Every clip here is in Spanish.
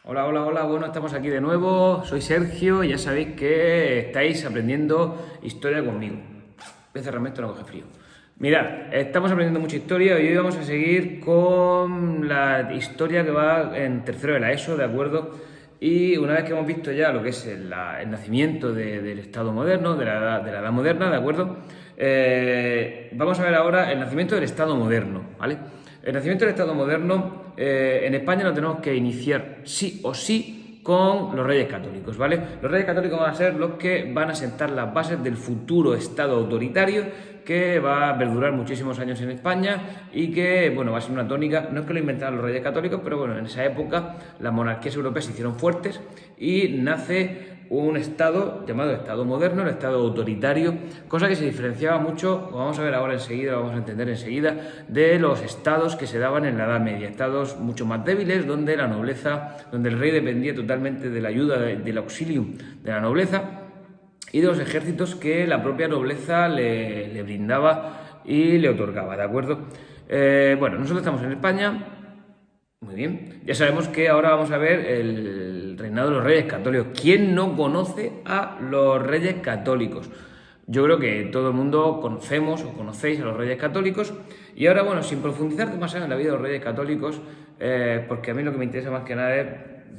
Hola, hola, hola, bueno, estamos aquí de nuevo, soy Sergio y ya sabéis que estáis aprendiendo historia conmigo. Voy a cerrarme esto, no coge frío. Mirad, estamos aprendiendo mucha historia y hoy vamos a seguir con la historia que va en tercero de la ESO, ¿de acuerdo? Y una vez que hemos visto ya lo que es el nacimiento del Estado moderno, de la edad moderna, ¿de acuerdo? Vamos a ver ahora el nacimiento del Estado moderno, ¿vale? El nacimiento del Estado moderno en España lo tenemos que iniciar sí o sí con los Reyes Católicos, ¿vale? Los Reyes Católicos van a ser los que van a sentar las bases del futuro Estado autoritario que va a perdurar muchísimos años en España y que, bueno, va a ser una tónica, no es que lo inventaran los Reyes Católicos, pero bueno, en esa época las monarquías europeas se hicieron fuertes y nace un Estado llamado Estado moderno, el Estado autoritario, cosa que se diferenciaba mucho, lo vamos a ver ahora enseguida, lo vamos a entender enseguida, de los estados que se daban en la Edad Media, estados mucho más débiles, donde la nobleza, donde el rey dependía totalmente de la ayuda, del auxilium de la nobleza y de los ejércitos que la propia nobleza le brindaba y le otorgaba, ¿de acuerdo? Bueno, nosotros estamos en España. Muy bien. Ya sabemos que ahora vamos a ver el reinado de los reyes católicos. ¿Quién no conoce a los reyes católicos? Yo creo que todo el mundo conocemos o conocéis a los reyes católicos. Y ahora, bueno, sin profundizar demasiado en la vida de los reyes católicos, porque a mí lo que me interesa más que nada es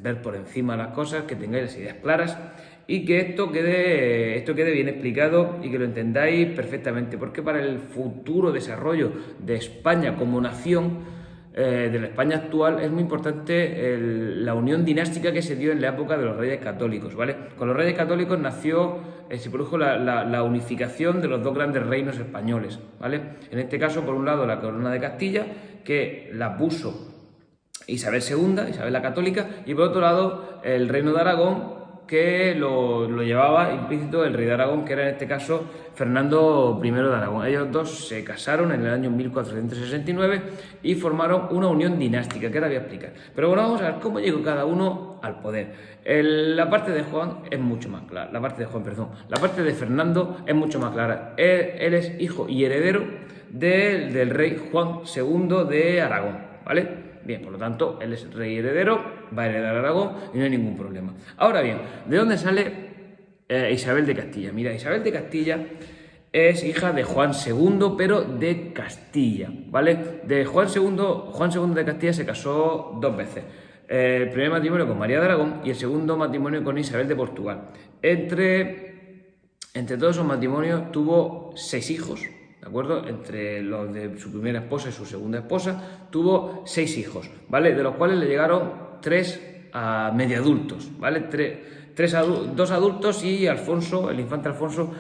ver por encima las cosas, que tengáis las ideas claras y que esto quede bien explicado y que lo entendáis perfectamente. Porque para el futuro desarrollo de España como nación, de la España actual, es muy importante la unión dinástica que se dio en la época de los Reyes Católicos, ¿vale? Con los Reyes Católicos se produjo la unificación de los dos grandes reinos españoles, ¿vale? En este caso, por un lado, la corona de Castilla, que la puso Isabel II, Isabel la Católica, y por otro lado, el reino de Aragón, que lo llevaba implícito el rey de Aragón, que era en este caso Fernando I de Aragón. Ellos dos se casaron en el año 1469 y formaron una unión dinástica, que ahora voy a explicar. Pero bueno, vamos a ver cómo llegó cada uno al poder. La parte de Juan es mucho más clara, la parte de Fernando es mucho más clara. Él es hijo y heredero del rey Juan II de Aragón, ¿vale? Bien, por lo tanto, él es rey heredero, va a heredar Aragón y no hay ningún problema. Ahora bien, ¿de dónde sale Isabel de Castilla? Mira, Isabel de Castilla es hija de Juan II, pero de Castilla, ¿vale? Juan II de Castilla se casó dos veces. El primer matrimonio con María de Aragón y el segundo matrimonio con Isabel de Portugal. Entre todos esos matrimonios tuvo 6 hijos, ¿de acuerdo? Entre los de su primera esposa y su segunda esposa, tuvo 6 hijos, ¿vale? De los cuales le llegaron 3 a medio adultos, ¿vale? 2 adultos y Alfonso, el infante Alfonso,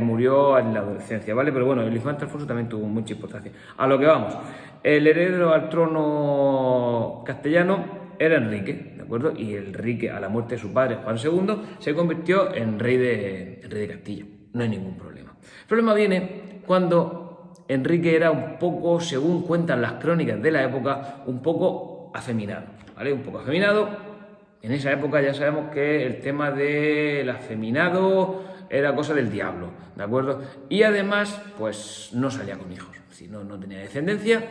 murió en la adolescencia, ¿vale? Pero bueno, el infante Alfonso también tuvo mucha importancia. A lo que vamos, el heredero al trono castellano era Enrique, ¿de acuerdo? Y Enrique, a la muerte de su padre, Juan II, se convirtió en rey de Castilla. No hay ningún problema. El problema viene cuando Enrique era un poco, según cuentan las crónicas de la época, un poco afeminado, ¿vale? Un poco afeminado. En esa época ya sabemos que el tema del afeminado era cosa del diablo, ¿de acuerdo? Y además, pues no salía con hijos, es decir, no tenía descendencia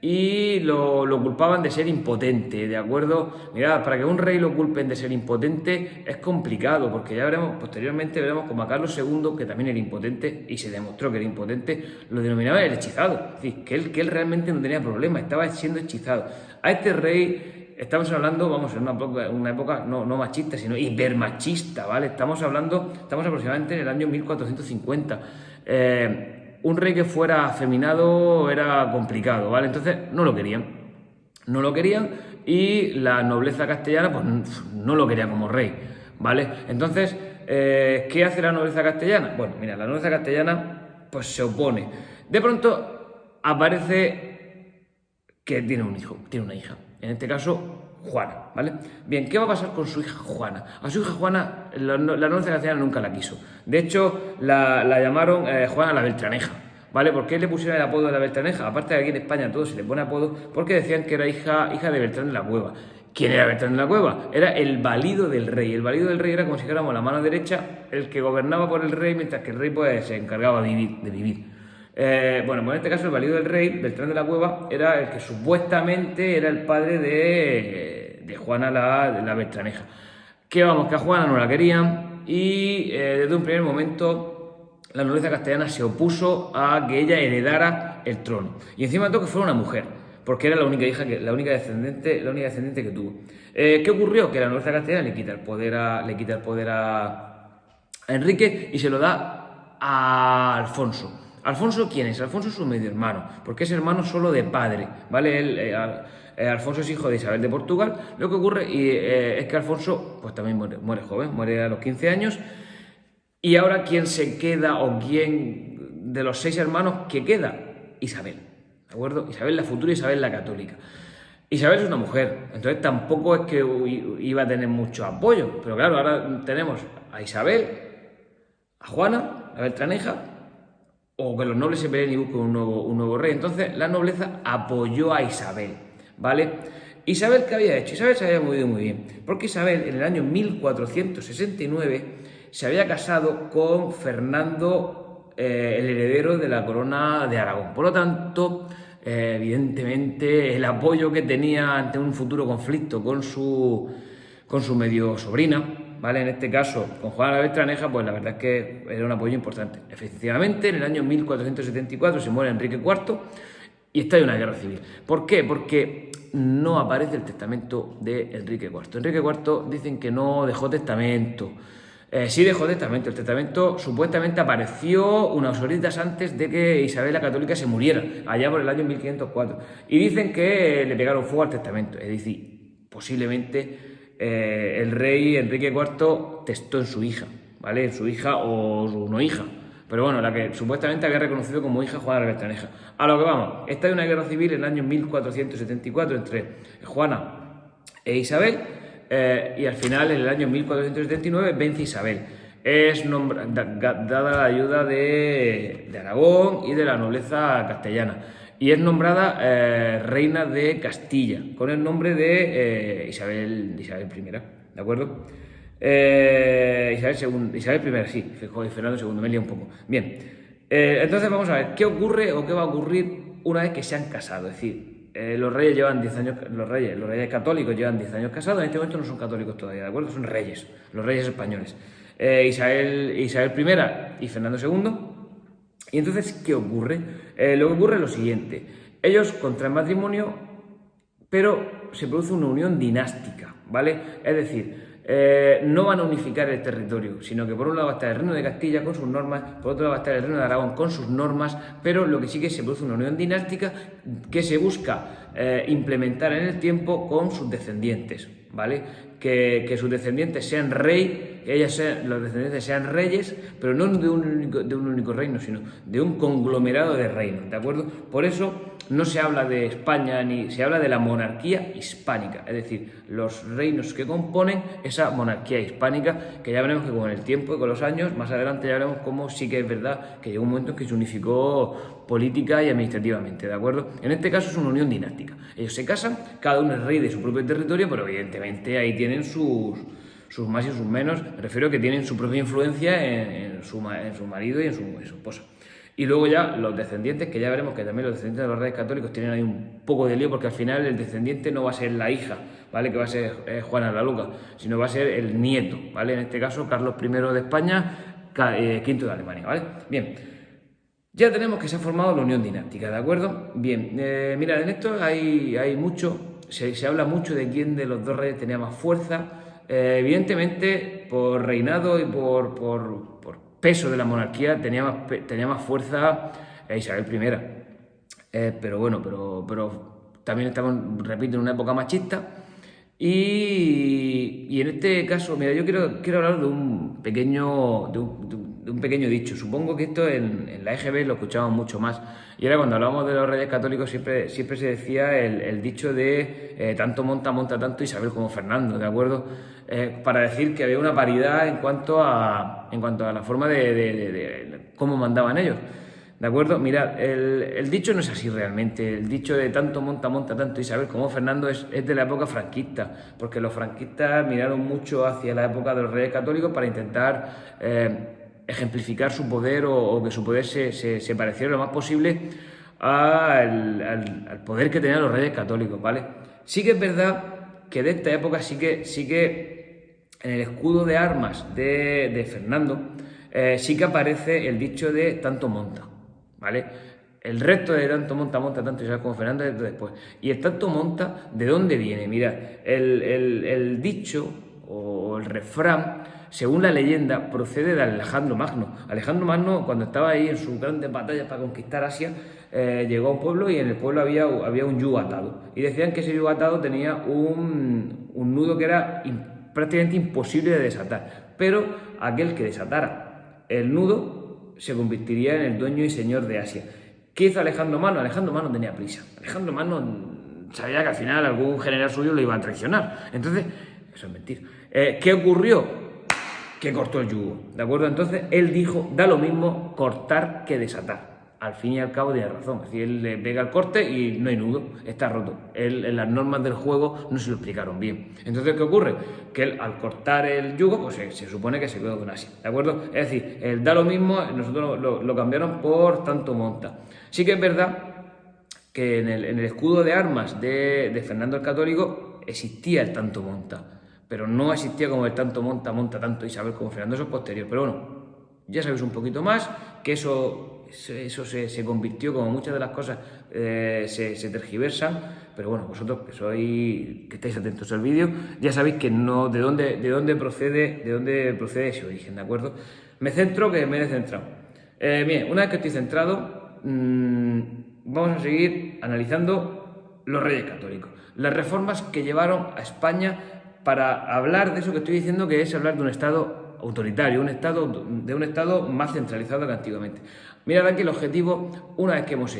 y lo culpaban de ser impotente, ¿de acuerdo? Mirad, para que un rey lo culpen de ser impotente es complicado, porque ya posteriormente veremos como a Carlos II, que también era impotente y se demostró que era impotente, lo denominaba el hechizado, es decir, que él realmente no tenía problema, estaba siendo hechizado. A este rey estamos hablando, vamos, en una época no machista, sino hipermachista, ¿vale? Estamos aproximadamente en el año 1450. Un rey que fuera afeminado era complicado, ¿vale? Entonces no lo querían. No lo querían y la nobleza castellana pues no lo quería como rey, ¿vale? Entonces, ¿qué hace la nobleza castellana? Bueno, mira, la nobleza castellana pues se opone. De pronto aparece que tiene un hijo, tiene una hija. En este caso, Juana, ¿vale? Bien, ¿qué va a pasar con su hija Juana? A su hija Juana la nobleza castellana nunca la quiso. De hecho, la llamaron Juana la Beltraneja, ¿vale? ¿Por qué le pusieron el apodo de la Beltraneja? Aparte de que aquí en España todo se le pone apodo, porque decían que era hija de Beltrán de la Cueva. ¿Quién era Beltrán de la Cueva? Era el valido del rey. El valido del rey era como si dijéramos la mano derecha, el que gobernaba por el rey, mientras que el rey pues se encargaba de vivir. Bueno, pues en este caso el valido del rey, Beltrán de la Cueva, era el que supuestamente era el padre de de Juana la Beltraneja. Que vamos, que a Juana no la querían y desde un primer momento la nobleza castellana se opuso a que ella heredara el trono. Y encima de todo que fuera una mujer, porque era la única hija, la única descendiente que tuvo. ¿Qué ocurrió? Que la nobleza castellana le quita el poder a Enrique y se lo da a Alfonso. ¿Alfonso quién es? Alfonso es su medio hermano, porque es hermano solo de padre, ¿vale? Alfonso es hijo de Isabel de Portugal. Lo que ocurre es que Alfonso pues también muere joven, muere a los 15 años. Y ahora, ¿quién se queda o quién de los 6 hermanos que queda? Isabel, ¿de acuerdo? Isabel, la futura Isabel la católica. Isabel es una mujer, entonces tampoco es que iba a tener mucho apoyo. Pero claro, ahora tenemos a Isabel, a Juana, la Beltraneja, o que los nobles se peleen y busquen un nuevo rey. Entonces la nobleza apoyó a Isabel, ¿vale? Isabel, ¿qué había hecho? Isabel se había movido muy bien, porque Isabel en el año 1469 se había casado con Fernando, el heredero de la corona de Aragón. Por lo tanto, evidentemente el apoyo que tenía ante un futuro conflicto con su medio sobrina, ¿vale? En este caso, con Juana la Beltraneja, pues la verdad es que era un apoyo importante. Efectivamente, en el año 1474 se muere Enrique IV y estalla una guerra civil. ¿Por qué? Porque no aparece el testamento de Enrique IV. Enrique IV dicen que no dejó testamento. Sí dejó testamento. El testamento supuestamente apareció unas horitas antes de que Isabel la Católica se muriera, allá por el año 1504. Y dicen que le pegaron fuego al testamento. Es decir, posiblemente el rey Enrique IV testó en su hija, ¿vale? En su hija o su no hija. Pero bueno, la que supuestamente había reconocido como hija Juana la Beltraneja. A lo que vamos, esta es una guerra civil en el año 1474 entre Juana e Isabel, y al final, en el año 1479, vence Isabel. Es dada la ayuda de Aragón y de la nobleza castellana. Y es nombrada reina de Castilla, con el nombre de Isabel I, ¿de acuerdo? Isabel I, sí, Fernando II, me lío un poco. Bien, entonces vamos a ver, ¿qué ocurre o qué va a ocurrir una vez que se han casado? Es decir, los reyes llevan 10 años, los reyes católicos llevan 10 años casados, en este momento no son católicos todavía, ¿de acuerdo? Son reyes, los reyes españoles. Isabel I y Fernando II. Y entonces, ¿qué ocurre? Lo que ocurre es lo siguiente. Ellos contraen matrimonio, pero se produce una unión dinástica, ¿vale? Es decir, no van a unificar el territorio, sino que por un lado va a estar el reino de Castilla con sus normas, por otro lado va a estar el reino de Aragón con sus normas, pero lo que sí que se produce una unión dinástica que se busca implementar en el tiempo con sus descendientes, ¿vale? Que sus descendientes sean rey, que los descendientes sean reyes, pero no de un único reino, sino de un conglomerado de reinos, ¿de acuerdo? Por eso no se habla de España, ni se habla de la monarquía hispánica, es decir, los reinos que componen esa monarquía hispánica, que ya veremos que con el tiempo y con los años, más adelante ya veremos cómo sí que es verdad que llegó un momento en que se unificó política y administrativamente, ¿de acuerdo? En este caso es una unión dinástica. Ellos se casan, cada uno es rey de su propio territorio, pero evidentemente ahí tienen sus más y sus menos. Me refiero a que tienen su propia influencia en su marido y en su esposa. Y luego ya los descendientes, que ya veremos que también los descendientes de los reyes católicos tienen ahí un poco de lío, porque al final el descendiente no va a ser la hija, ¿vale? Que va a ser Juana la Loca, sino va a ser el nieto, ¿vale? En este caso, Carlos I de España, V de Alemania, ¿vale? Bien, ya tenemos que se ha formado la unión dinástica, ¿de acuerdo? Bien, mirad, en esto hay mucho, se habla mucho de quién de los dos reyes tenía más fuerza. Evidentemente, por reinado y por peso de la monarquía tenía más fuerza Isabel I. Pero bueno, pero también estamos, repito, en una época machista. Y en este caso, mira, yo quiero hablar de un pequeño dicho. Supongo que esto en la EGB lo escuchamos mucho más. Y ahora cuando hablamos de los reyes católicos siempre se decía el dicho de tanto monta tanto Isabel como Fernando, ¿de acuerdo? Para decir que había una paridad en cuanto a la forma de cómo mandaban ellos. ¿De acuerdo? Mirad, el dicho no es así realmente. El dicho de tanto monta tanto Isabel como Fernando es de la época franquista, porque los franquistas miraron mucho hacia la época de los reyes católicos para intentar ejemplificar su poder o que su poder se pareciera lo más posible al poder que tenían los reyes católicos, ¿vale? Sí que es verdad que de esta época sí que en el escudo de armas de Fernando sí que aparece el dicho de tanto monta, ¿vale? El resto de tanto monta, tanto Isabel como Fernando es después. Y el tanto monta, ¿de dónde viene? Mirad, el dicho o el refrán, según la leyenda, procede de Alejandro Magno. Alejandro Magno, cuando estaba ahí en sus grandes batallas para conquistar Asia, llegó a un pueblo y en el pueblo había un yugo atado. Y decían que ese yugo atado tenía un nudo que era prácticamente imposible de desatar. Pero aquel que desatara el nudo se convertiría en el dueño y señor de Asia. ¿Qué hizo Alejandro Magno? Alejandro Magno tenía prisa. Alejandro Magno sabía que al final algún general suyo lo iba a traicionar. Entonces, eso es mentir. ¿Qué ocurrió? Que cortó el yugo, ¿de acuerdo? Entonces, él dijo, da lo mismo cortar que desatar. Al fin y al cabo tiene razón. Es decir, él le pega el corte y no hay nudo, está roto. Él, en las normas del juego no se lo explicaron bien. Entonces, ¿qué ocurre? Que él, al cortar el yugo, pues se supone que se quedó con Asia, ¿de acuerdo? Es decir, él da lo mismo, nosotros lo cambiaron por tanto monta. Sí que es verdad que en el escudo de armas de Fernando el Católico existía el tanto monta, pero no existía como el tanto monta tanto Isabel como Fernando, eso es posterior. Pero bueno, ya sabéis un poquito más, que eso se convirtió, como muchas de las cosas se tergiversan, pero bueno, vosotros que estáis atentos al vídeo, ya sabéis que no de dónde procede ese origen, ¿de acuerdo? Me centro, que me he centrado. Bien, una vez que estoy centrado, vamos a seguir analizando los Reyes Católicos, las reformas que llevaron a España para hablar de eso que estoy diciendo, que es hablar de un Estado autoritario, de un Estado más centralizado que antiguamente. Mirad aquí el objetivo, una vez que hemos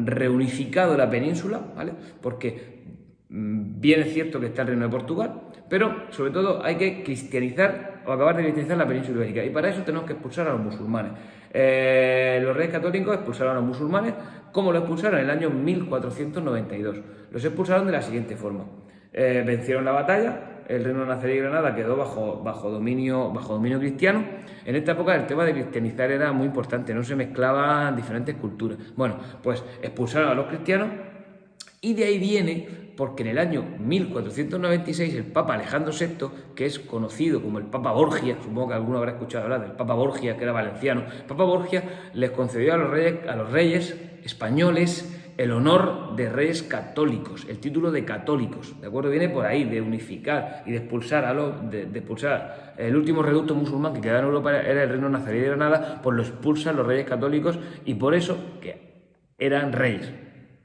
reunificado la península, ¿vale? Porque bien es cierto que está el Reino de Portugal, pero sobre todo hay que cristianizar o acabar de cristianizar la península ibérica, y para eso tenemos que expulsar a los musulmanes. Los Reyes Católicos expulsaron a los musulmanes. ¿Cómo lo expulsaron? En el año 1492. Los expulsaron de la siguiente forma. Vencieron la batalla, el reino nazarí de Granada quedó bajo dominio cristiano. En esta época el tema de cristianizar era muy importante, no se mezclaban diferentes culturas. Bueno, pues expulsaron a los cristianos, y de ahí viene porque en el año 1496 el Papa Alejandro VI, que es conocido como el Papa Borgia, supongo que alguno habrá escuchado hablar del Papa Borgia, que era valenciano, el Papa Borgia les concedió a los reyes españoles el honor de reyes católicos, el título de católicos, ¿de acuerdo? Viene por ahí, de unificar y de expulsar expulsar el último reducto musulmán que quedaba en Europa, era el reino nazarí de Granada, pues lo expulsan los reyes católicos, y por eso que eran reyes,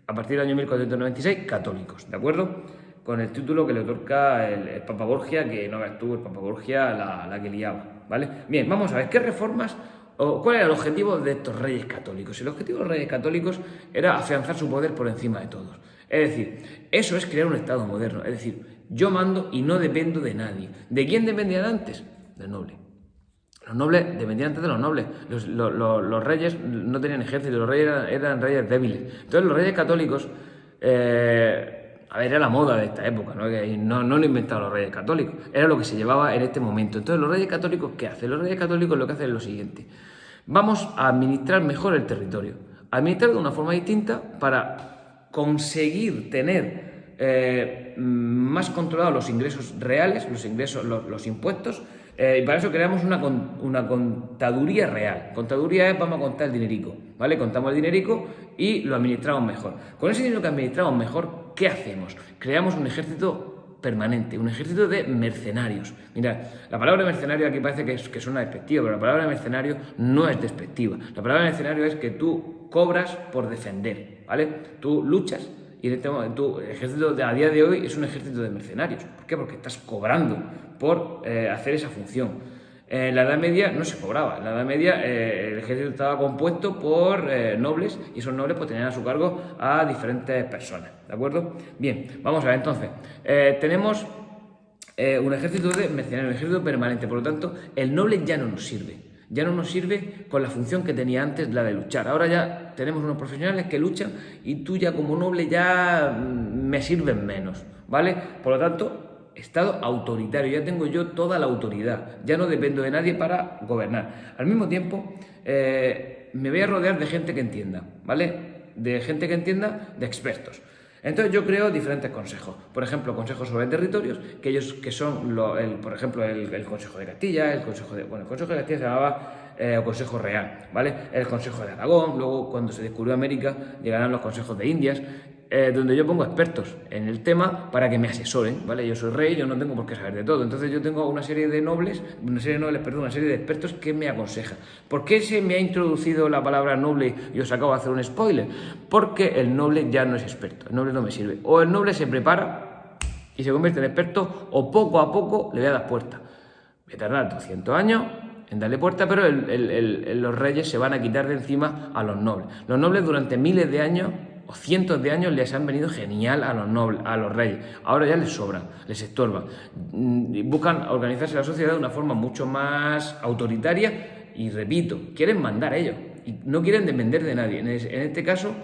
a partir del año 1496, católicos, ¿de acuerdo? Con el título que le otorga el Papa Borgia, que no veas tú, el Papa Borgia la que liaba, ¿vale? Bien, vamos a ver qué reformas o cuál era el objetivo de estos reyes católicos. El objetivo de los reyes católicos era afianzar su poder por encima de todos. Es decir, eso es crear un Estado moderno. Es decir, yo mando y no dependo de nadie. ¿De quién dependían antes? Del noble. Los nobles dependían antes de los nobles. Los reyes no tenían ejército, los reyes eran reyes débiles. Entonces los reyes católicos, a ver, era la moda de esta época, ¿no? Y no lo inventaron los reyes católicos, era lo que se llevaba en este momento. Entonces los reyes católicos, ¿qué hacen? Los reyes católicos lo que hacen es lo siguiente: vamos a administrar mejor el territorio, administrar de una forma distinta para conseguir tener más controlados los ingresos reales, los impuestos. Y para eso creamos una contaduría real. Contaduría es, vamos a contar el dinerico, ¿vale? Contamos el dinerico y lo administramos mejor. Con ese dinero que administramos mejor, ¿qué hacemos? Creamos un ejército permanente, un ejército de mercenarios. Mirad, la palabra mercenario aquí parece que suena despectiva, pero la palabra mercenario no es despectiva. La palabra mercenario es que tú cobras por defender, ¿vale? Tú luchas. Y en este momento, el ejército a día de hoy es un ejército de mercenarios. ¿Por qué? Porque estás cobrando por hacer esa función. En la Edad Media no se cobraba. En la Edad Media el ejército estaba compuesto por nobles, y esos nobles pues tenían a su cargo a diferentes personas, ¿de acuerdo? Bien, vamos a ver entonces. Tenemos un ejército de mercenarios, un ejército permanente. Por lo tanto, el noble ya no nos sirve. Ya no nos sirve con la función que tenía antes, la de luchar. Ahora ya tenemos unos profesionales que luchan, y tú ya como noble ya me sirves menos, ¿vale? Por lo tanto, Estado autoritario, ya tengo yo toda la autoridad, ya no dependo de nadie para gobernar. Al mismo tiempo, me voy a rodear de gente que entienda, ¿vale? De gente que entienda, de expertos. Entonces yo creo diferentes consejos. Por ejemplo, consejos sobre territorios, que son, por ejemplo, el Consejo de Castilla, el Consejo de Castilla se llamaba Consejo Real, ¿vale? El Consejo de Aragón, luego cuando se descubrió América llegarán los consejos de Indias, donde yo pongo expertos en el tema para que me asesoren, ¿vale? Yo soy rey, yo no tengo por qué saber de todo, entonces yo tengo una serie de expertos que me aconsejan. ¿Por qué se me ha introducido la palabra noble y os acabo de hacer un spoiler? Porque el noble ya no es experto, el noble no me sirve. O el noble se prepara y se convierte en experto, o poco a poco le voy a dar puerta. Voy a tardar 200 años en darle puerta, pero los reyes se van a quitar de encima a los nobles. Los nobles durante miles de años o cientos de años les han venido genial a los nobles, a los reyes. Ahora ya les sobran, les estorban. Buscan organizarse la sociedad de una forma mucho más autoritaria y, repito, quieren mandar ellos y no quieren depender de nadie. En este caso,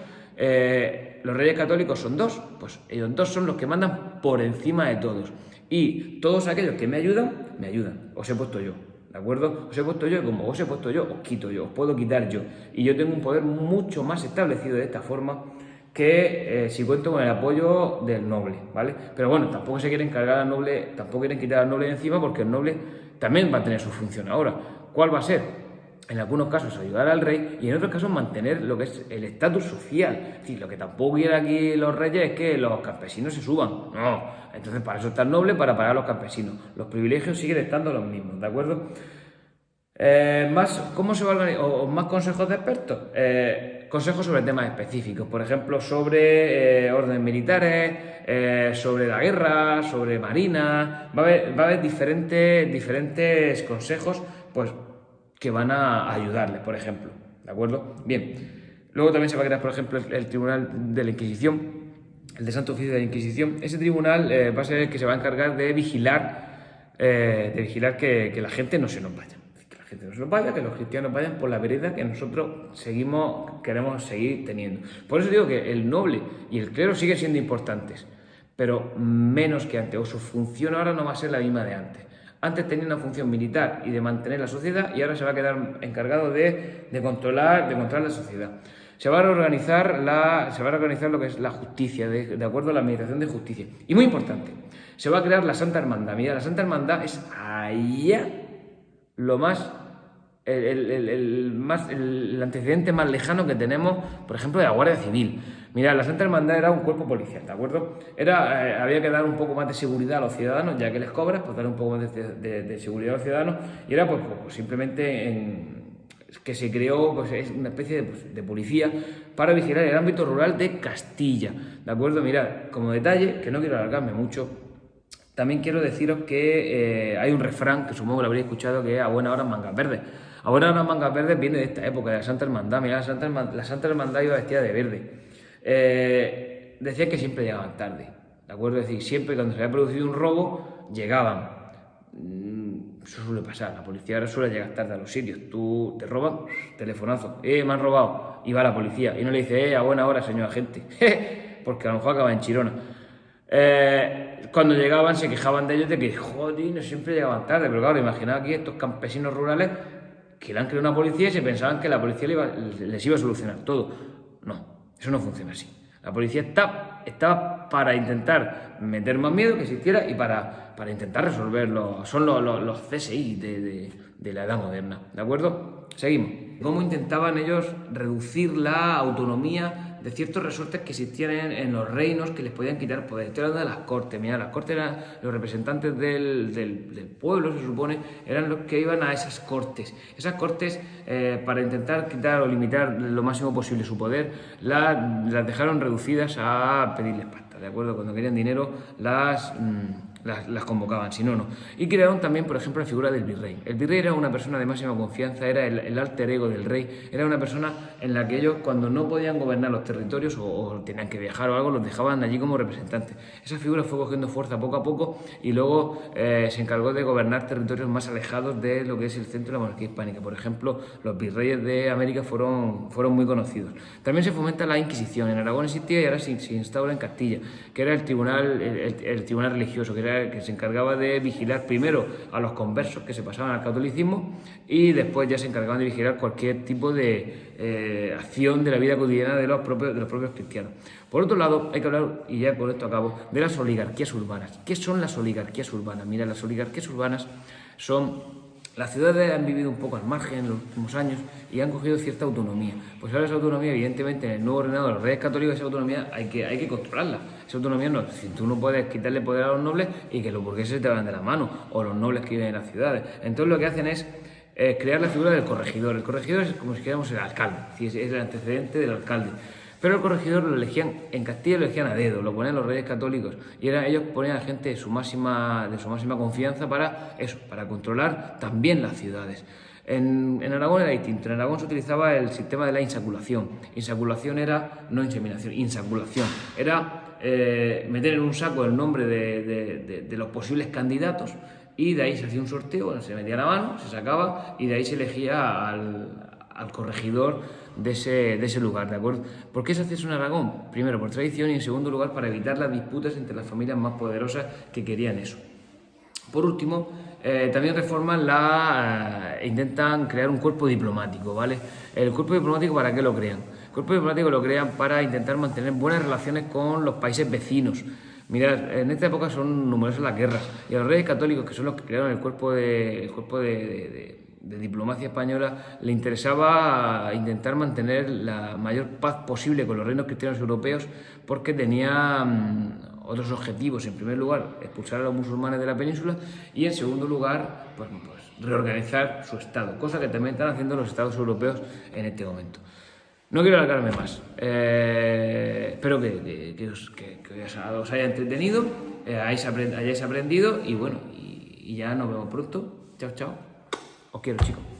los reyes católicos son dos, pues ellos dos son los que mandan por encima de todos. Y todos aquellos que me ayudan, os he puesto yo. ¿De acuerdo? Os he puesto yo y como os he puesto yo, os quito yo, os puedo quitar yo. Y yo tengo un poder mucho más establecido de esta forma que si cuento con el apoyo del noble, ¿vale? Pero bueno, tampoco se quieren cargar al noble, tampoco quieren quitar al noble de encima porque el noble también va a tener su función. Ahora, ¿cuál va a ser? En algunos casos ayudar al rey y en otros casos mantener lo que es el estatus social. Es decir, lo que tampoco quieren aquí los reyes es que los campesinos se suban. No, entonces para eso está el noble, para pagar a los campesinos. Los privilegios siguen estando los mismos, ¿de acuerdo? ¿Cómo se va a organizar? ¿O más consejos de expertos? Consejos sobre temas específicos, por ejemplo, sobre órdenes militares, sobre la guerra, sobre marina. Va a haber diferentes consejos, pues, que van a ayudarles, por ejemplo, ¿de acuerdo? Bien, luego también se va a crear, por ejemplo, el Tribunal de la Inquisición, el de Santo Oficio de la Inquisición. Ese tribunal va a ser el que se va a encargar de vigilar que la gente no se nos vaya. Que la gente no se nos vaya, que los cristianos vayan por la vereda que nosotros queremos seguir teniendo. Por eso digo que el noble y el clero siguen siendo importantes, pero menos que antes, o su función ahora no va a ser la misma de antes. Antes tenía una función militar y de mantener la sociedad y ahora se va a quedar encargado de controlar la sociedad. Se va a organizar lo que es la justicia, de acuerdo a la administración de justicia. Y muy importante, se va a crear la Santa Hermandad. Mira, la Santa Hermandad es allá lo más... El antecedente más lejano que tenemos, por ejemplo, de la Guardia Civil. Mirad, la Santa Hermandad era un cuerpo policial, ¿de acuerdo? Había que dar un poco más de seguridad a los ciudadanos, ya que les cobras, pues dar un poco más de seguridad a los ciudadanos, y era pues simplemente que se creó pues, es una especie de policía para vigilar el ámbito rural de Castilla, ¿de acuerdo? Mirad, como detalle, que no quiero alargarme mucho, también quiero deciros que hay un refrán, que supongo que lo habréis escuchado, que es a buena hora mangas verdes. A buena hora mangas verdes viene de esta época, de la Santa Hermandad. Mirad, la Santa Hermandad iba vestida de verde. Decían que siempre llegaban tarde, ¿de acuerdo? Es decir, siempre cuando se había producido un robo, llegaban. Eso suele pasar, la policía ahora suele llegar tarde a los sitios. Tú te roban, telefonazo, me han robado, y va la policía, y no le dice, a buena hora, señor agente, porque a lo mejor acaba en Chirona. Cuando llegaban se quejaban de ellos de que, joder, no siempre llegaban tarde, pero claro, imaginad aquí estos campesinos rurales que le han creado una policía y se pensaban que la policía les iba a solucionar todo. No, eso no funciona así. La policía está para intentar meter más miedo que existiera y para intentar resolverlo. Son los CSI de la edad moderna, ¿de acuerdo? Seguimos. ¿Cómo intentaban ellos reducir la autonomía de ciertos resortes que existían en los reinos que les podían quitar poder? Estoy hablando de las cortes. Mira, las cortes eran los representantes del pueblo, se supone, eran los que iban a esas cortes. Esas cortes, para intentar quitar o limitar lo máximo posible su poder, las dejaron reducidas a pedirles pasta, ¿de acuerdo? Cuando querían dinero, las convocaban, si no, no. Y crearon también, por ejemplo, la figura del virrey. El virrey era una persona de máxima confianza, era el alter ego del rey, era una persona en la que ellos, cuando no podían gobernar los territorios o tenían que viajar o algo, los dejaban allí como representantes. Esa figura fue cogiendo fuerza poco a poco y luego se encargó de gobernar territorios más alejados de lo que es el centro de la monarquía hispánica. Por ejemplo, los virreyes de América fueron muy conocidos. También se fomenta la Inquisición. En Aragón existía y ahora se instaura en Castilla, que era el tribunal religioso, que era que se encargaba de vigilar primero a los conversos que se pasaban al catolicismo y después ya se encargaban de vigilar cualquier tipo de acción de la vida cotidiana de los propios cristianos. Por otro lado, hay que hablar, y ya con esto acabo, de las oligarquías urbanas. ¿Qué son las oligarquías urbanas? Mira, las oligarquías urbanas son... Las ciudades han vivido un poco al margen en los últimos años y han cogido cierta autonomía. Pues ahora esa autonomía, evidentemente, en el nuevo reinado de los reyes católicos, esa autonomía hay que controlarla. Esa autonomía no, si tú no puedes quitarle poder a los nobles y que los burgueses te vayan de la mano, o los nobles que viven en las ciudades. Entonces lo que hacen es crear la figura del corregidor. El corregidor es como si dijéramos el alcalde, es el antecedente del alcalde. Pero el corregidor lo elegían, en Castilla lo elegían a dedo, lo ponían los reyes católicos y ellos ponían a gente de su máxima confianza para eso, para controlar también las ciudades. En Aragón era distinto, en Aragón se utilizaba el sistema de la insaculación. Insaculación era, no inseminación, insaculación. Era meter en un saco el nombre de los posibles candidatos y de ahí se hacía un sorteo, se metía la mano, se sacaba y de ahí se elegía al corregidor de ese lugar, ¿de acuerdo? ¿Por qué se hace eso en Aragón? Primero, por tradición y en segundo lugar, para evitar las disputas entre las familias más poderosas que querían eso. Por último, también reforman intentan crear un cuerpo diplomático, ¿vale? ¿El cuerpo diplomático para qué lo crean? El cuerpo diplomático lo crean para intentar mantener buenas relaciones con los países vecinos. Mirad, en esta época son numerosas las guerras y a los reyes católicos, que son los que crearon el cuerpo de diplomacia española, le interesaba intentar mantener la mayor paz posible con los reinos cristianos europeos porque tenía otros objetivos. En primer lugar, expulsar a los musulmanes de la península y en segundo lugar, pues reorganizar su estado, cosa que también están haciendo los estados europeos en este momento. No quiero alargarme más, espero que os haya entretenido, hayáis aprendido y bueno, y ya nos vemos pronto. Chao, chao. Os quiero, chicos.